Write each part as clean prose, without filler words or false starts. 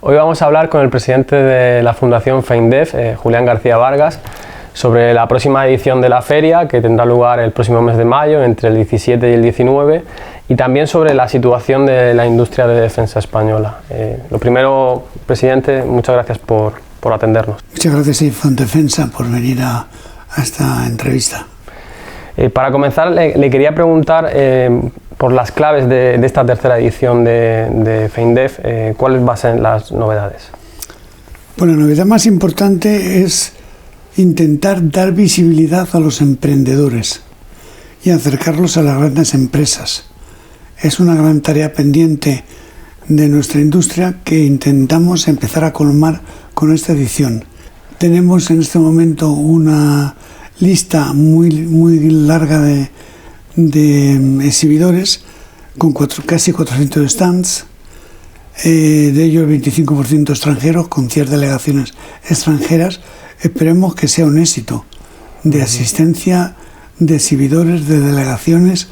Hoy vamos a hablar con el presidente de la Fundación FEINDEF, Julián García Vargas, sobre la próxima edición de la feria, que tendrá lugar el próximo mes de mayo, entre el 17 y el 19, y también sobre la situación de la industria de defensa española. Lo primero, presidente, muchas gracias por atendernos. Muchas gracias a Infondefensa por venir a esta entrevista. Para comenzar, le quería preguntar por las claves de esta tercera edición de FEINDEF, ¿cuáles van a ser las novedades? Bueno, la novedad más importante es intentar dar visibilidad a los emprendedores y acercarlos a las grandes empresas. Es una gran tarea pendiente de nuestra industria que intentamos empezar a colmar con esta edición. Tenemos en este momento una lista muy larga de exhibidores con casi 400 stands, de ellos el 25% extranjeros, con ciertas delegaciones extranjeras. Esperemos que sea un éxito de asistencia de exhibidores, de delegaciones,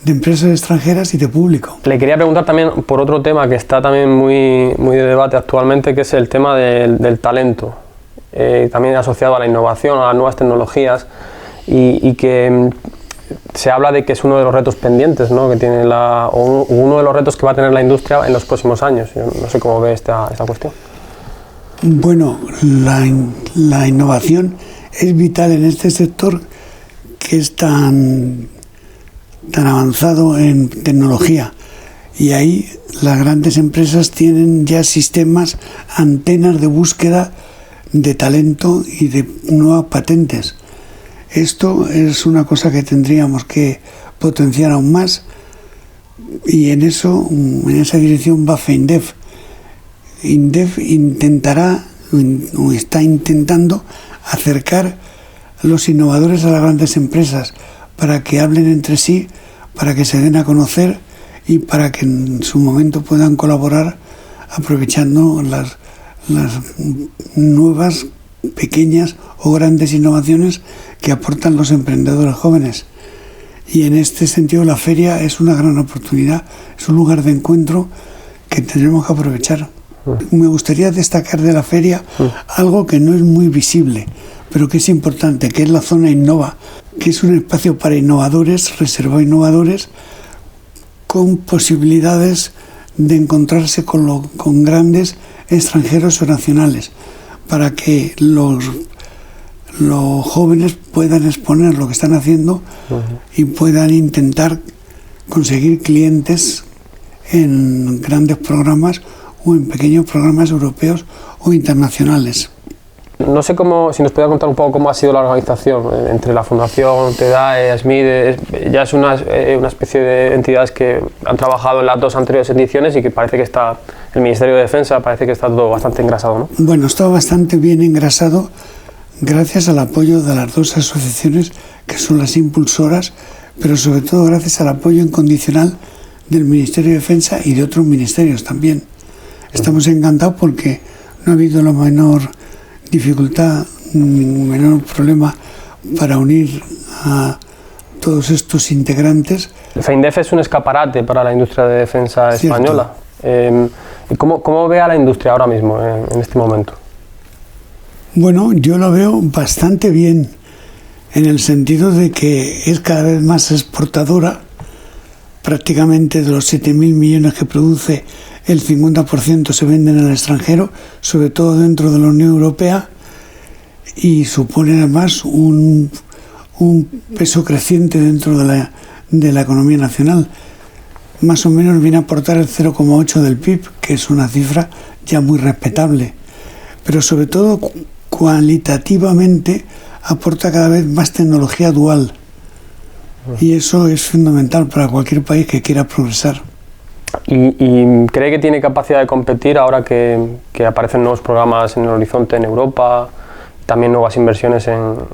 de empresas extranjeras y de público. Le quería preguntar también por otro tema que está también muy de debate actualmente, que es el tema del talento, también asociado a la innovación, a las nuevas tecnologías, y que se habla de que es uno de los retos pendientes, ¿no?, que tiene uno de los retos que va a tener la industria en los próximos años. Yo no sé cómo ve esta cuestión. Bueno, la innovación es vital en este sector que es tan avanzado en tecnología, y ahí las grandes empresas tienen ya sistemas, antenas de búsqueda de talento y de nuevas patentes. Esto es una cosa que tendríamos que potenciar aún más, y en esa dirección va FEINDEF. FEINDEF está intentando acercar a los innovadores a las grandes empresas para que hablen entre sí, para que se den a conocer y para que en su momento puedan colaborar aprovechando las nuevas, pequeñas o grandes innovaciones que aportan los emprendedores jóvenes. Y en este sentido la feria es una gran oportunidad, es un lugar de encuentro que tenemos que aprovechar. Me gustaría destacar de la feria algo que no es muy visible, pero que es importante, que es la zona Innova, que es un espacio para innovadores, reservado a innovadores, con posibilidades de encontrarse con grandes extranjeros o nacionales, para que los jóvenes puedan exponer lo que están haciendo y puedan intentar conseguir clientes en grandes programas o en pequeños programas europeos o internacionales. No sé si nos puede contar un poco cómo ha sido la organización entre la Fundación, TEDAE, SMID. Ya es una especie de entidades que han trabajado en las dos anteriores ediciones y que parece que el Ministerio de Defensa parece que está todo bastante engrasado, ¿no? Bueno, está bastante bien engrasado gracias al apoyo de las dos asociaciones que son las impulsoras, pero sobre todo gracias al apoyo incondicional del Ministerio de Defensa y de otros ministerios también. Estamos encantados porque no ha habido la menor dificultad, ningún menor problema para unir a todos estos integrantes. FEINDEF es un escaparate para la industria de defensa española. ¿Cómo ve a la industria ahora mismo, en este momento? Bueno, yo lo veo bastante bien, en el sentido de que es cada vez más exportadora. Prácticamente de los 7.000 millones que produce, el 50% se venden al extranjero, sobre todo dentro de la Unión Europea, y supone además un peso creciente dentro de la economía nacional. Más o menos viene a aportar el 0,8 del PIB, que es una cifra ya muy respetable, pero sobre todo cualitativamente aporta cada vez más tecnología dual, y eso es fundamental para cualquier país que quiera progresar. ¿Y cree que tiene capacidad de competir ahora que aparecen nuevos programas en el horizonte en Europa, también nuevas inversiones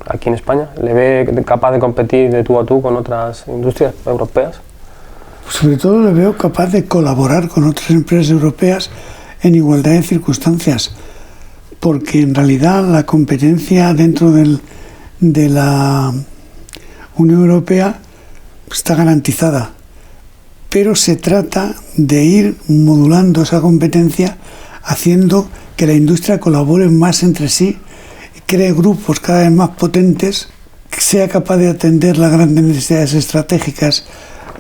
aquí en España? ¿Le ve capaz de competir de tú a tú con otras industrias europeas? Sobre todo le veo capaz de colaborar con otras empresas europeas en igualdad de circunstancias, porque en realidad la competencia dentro de la Unión Europea está garantizada, pero se trata de ir modulando esa competencia haciendo que la industria colabore más entre sí, cree grupos cada vez más potentes, sea capaz de atender las grandes necesidades estratégicas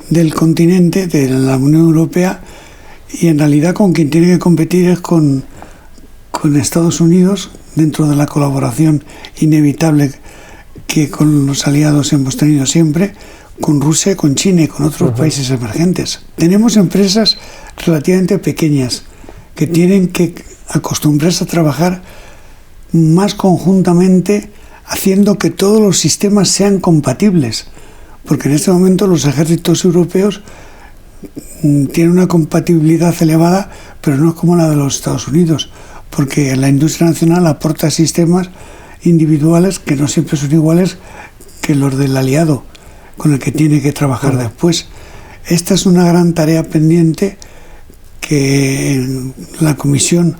del continente, de la Unión Europea, y en realidad con quien tiene que competir es con Estados Unidos, dentro de la colaboración inevitable que con los aliados hemos tenido siempre, con Rusia, con China y con otros países emergentes. Tenemos empresas relativamente pequeñas que tienen que acostumbrarse a trabajar más conjuntamente, haciendo que todos los sistemas sean compatibles, porque en este momento los ejércitos europeos tienen una compatibilidad elevada, pero no es como la de los Estados Unidos, porque la industria nacional aporta sistemas individuales que no siempre son iguales que los del aliado con el que tiene que trabajar después. Esta es una gran tarea pendiente que la Comisión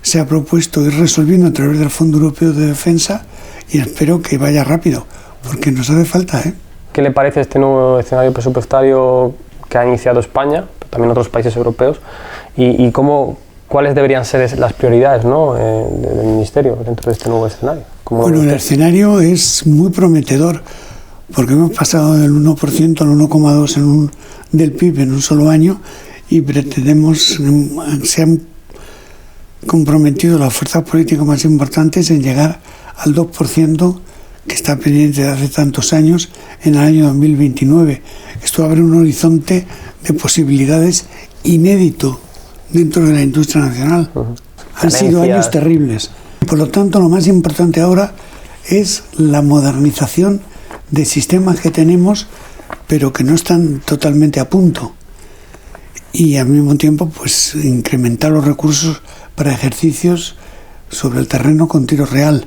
se ha propuesto ir resolviendo a través del Fondo Europeo de Defensa, y espero que vaya rápido, porque nos hace falta, ¿eh? ¿Qué le parece este nuevo escenario presupuestario que ha iniciado España, pero también otros países europeos, y cuáles deberían ser las prioridades, ¿no?, del Ministerio dentro de este nuevo escenario? Bueno, el escenario es muy prometedor, porque hemos pasado del 1% al 1,2% del PIB en un solo año, y pretendemos, se han comprometido las fuerzas políticas más importantes en llegar al 2%, que está pendiente de hace tantos años, en el año 2029. Esto abre un horizonte de posibilidades inédito dentro de la industria nacional. Han sido años terribles. Por lo tanto, lo más importante ahora es la modernización de sistemas que tenemos, pero que no están totalmente a punto. Y al mismo tiempo, pues incrementar los recursos para ejercicios sobre el terreno con tiro real.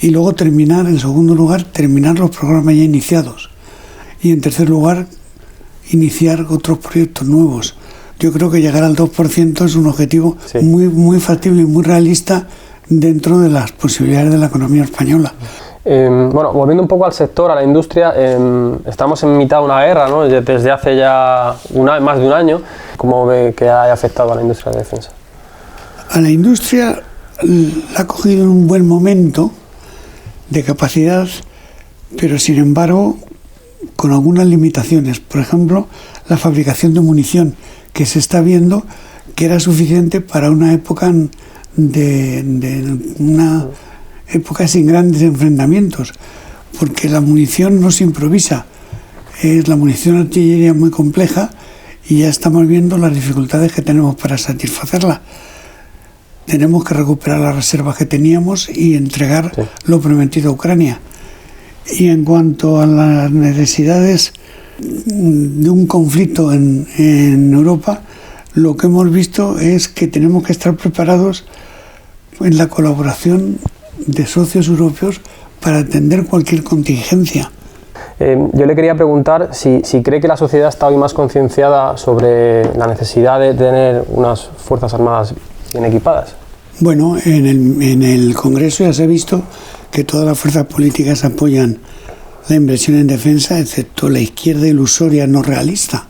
Y luego terminar, en segundo lugar, terminar los programas ya iniciados. Y en tercer lugar, iniciar otros proyectos nuevos. Yo creo que llegar al 2% es un objetivo muy factible y muy realista dentro de las posibilidades de la economía española. Bueno, volviendo un poco al sector, a la industria, estamos en mitad de una guerra, ¿no?, desde hace ya más de un año. ¿Cómo ve que haya afectado a la industria de defensa? A la industria la ha cogido en un buen momento de capacidad, pero sin embargo con algunas limitaciones. Por ejemplo, la fabricación de munición, que se está viendo que era suficiente para una época sin grandes enfrentamientos, porque la munición no se improvisa, es la munición artillería muy compleja, y ya estamos viendo las dificultades que tenemos para satisfacerla. Tenemos que recuperar las reservas que teníamos y entregar lo prometido a Ucrania. Y en cuanto a las necesidades de un conflicto en Europa, lo que hemos visto es que tenemos que estar preparados en la colaboración de socios europeos para atender cualquier contingencia. Yo le quería preguntar si cree que la sociedad está hoy más concienciada sobre la necesidad de tener unas fuerzas armadas bien equipadas. Bueno, en el Congreso ya se ha visto que todas las fuerzas políticas apoyan la inversión en defensa, excepto la izquierda ilusoria no realista,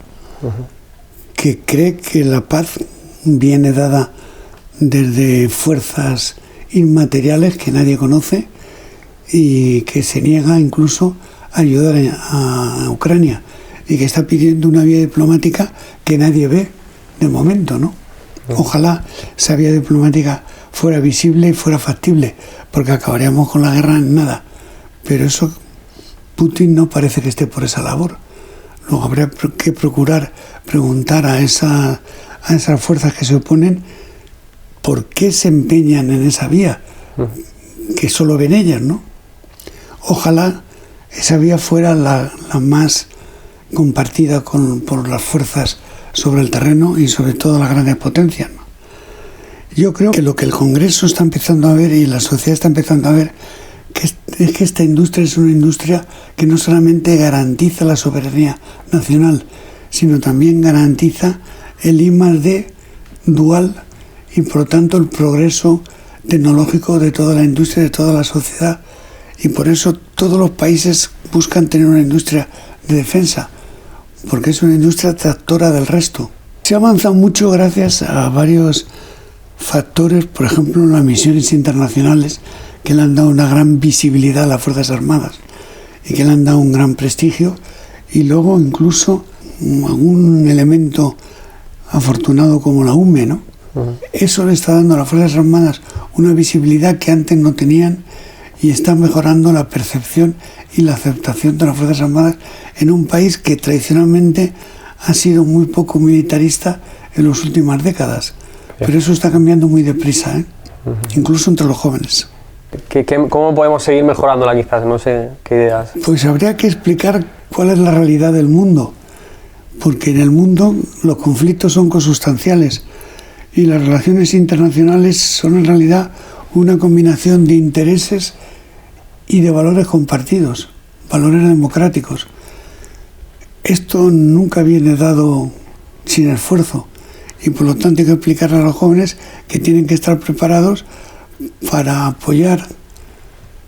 que cree que la paz viene dada desde fuerzas inmateriales que nadie conoce y que se niega incluso a ayudar a Ucrania, y que está pidiendo una vía diplomática que nadie ve de momento, ¿no? Ojalá esa vía diplomática fuera visible y fuera factible, porque acabaríamos con la guerra en nada. Pero eso, Putin no parece que esté por esa labor. Luego habría que procurar preguntar a esas fuerzas que se oponen por qué se empeñan en esa vía, que solo ven ellas, ¿no? Ojalá esa vía fuera la más compartida por las fuerzas sobre el terreno y sobre todo las grandes potencias, ¿no? Yo creo que lo que el Congreso está empezando a ver y la sociedad está empezando a ver es que esta industria es una industria que no solamente garantiza la soberanía nacional, sino también garantiza el I+D dual y por lo tanto el progreso tecnológico de toda la industria, de toda la sociedad, y por eso todos los países buscan tener una industria de defensa, porque es una industria tractora del resto. Se ha avanzado mucho gracias a varios factores, por ejemplo, las misiones internacionales, que le han dado una gran visibilidad a las Fuerzas Armadas y que le han dado un gran prestigio, y luego incluso algún elemento afortunado como la UME, ¿no? Eso le está dando a las Fuerzas Armadas una visibilidad que antes no tenían, y está mejorando la percepción y la aceptación de las Fuerzas Armadas en un país que tradicionalmente ha sido muy poco militarista en las últimas décadas. Pero eso está cambiando muy deprisa, ¿eh? Incluso entre los jóvenes. ¿Cómo podemos seguir mejorándola quizás? No sé qué ideas. Pues habría que explicar cuál es la realidad del mundo, porque en el mundo los conflictos son consustanciales y las relaciones internacionales son en realidad una combinación de intereses y de valores compartidos, valores democráticos. Esto nunca viene dado sin esfuerzo, y por lo tanto hay que explicarle a los jóvenes que tienen que estar preparados para apoyar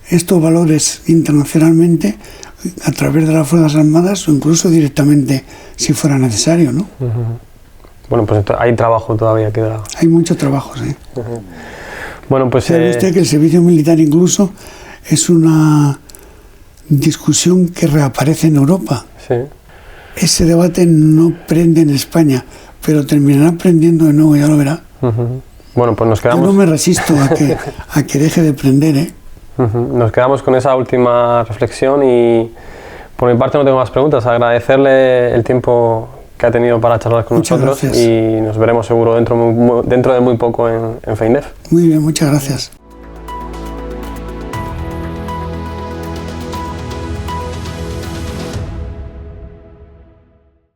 estos valores internacionalmente a través de las Fuerzas Armadas, o incluso directamente si fuera necesario, ¿no? Bueno, pues hay trabajo todavía, queda. Hay mucho trabajo, sí. Bueno, pues ¿Sabe usted que el servicio militar incluso es una discusión que reaparece en Europa? Sí. Ese debate no prende en España, pero terminará prendiendo de nuevo, ya lo verá. Bueno, pues nos quedamos... Yo no me resisto a que deje de prender, ¿eh? Nos quedamos con esa última reflexión, y por mi parte no tengo más preguntas. Agradecerle el tiempo que ha tenido para charlar con Muchas nosotros, gracias. y nos veremos seguro dentro de muy poco en FEINDEF. Muy bien, muchas gracias.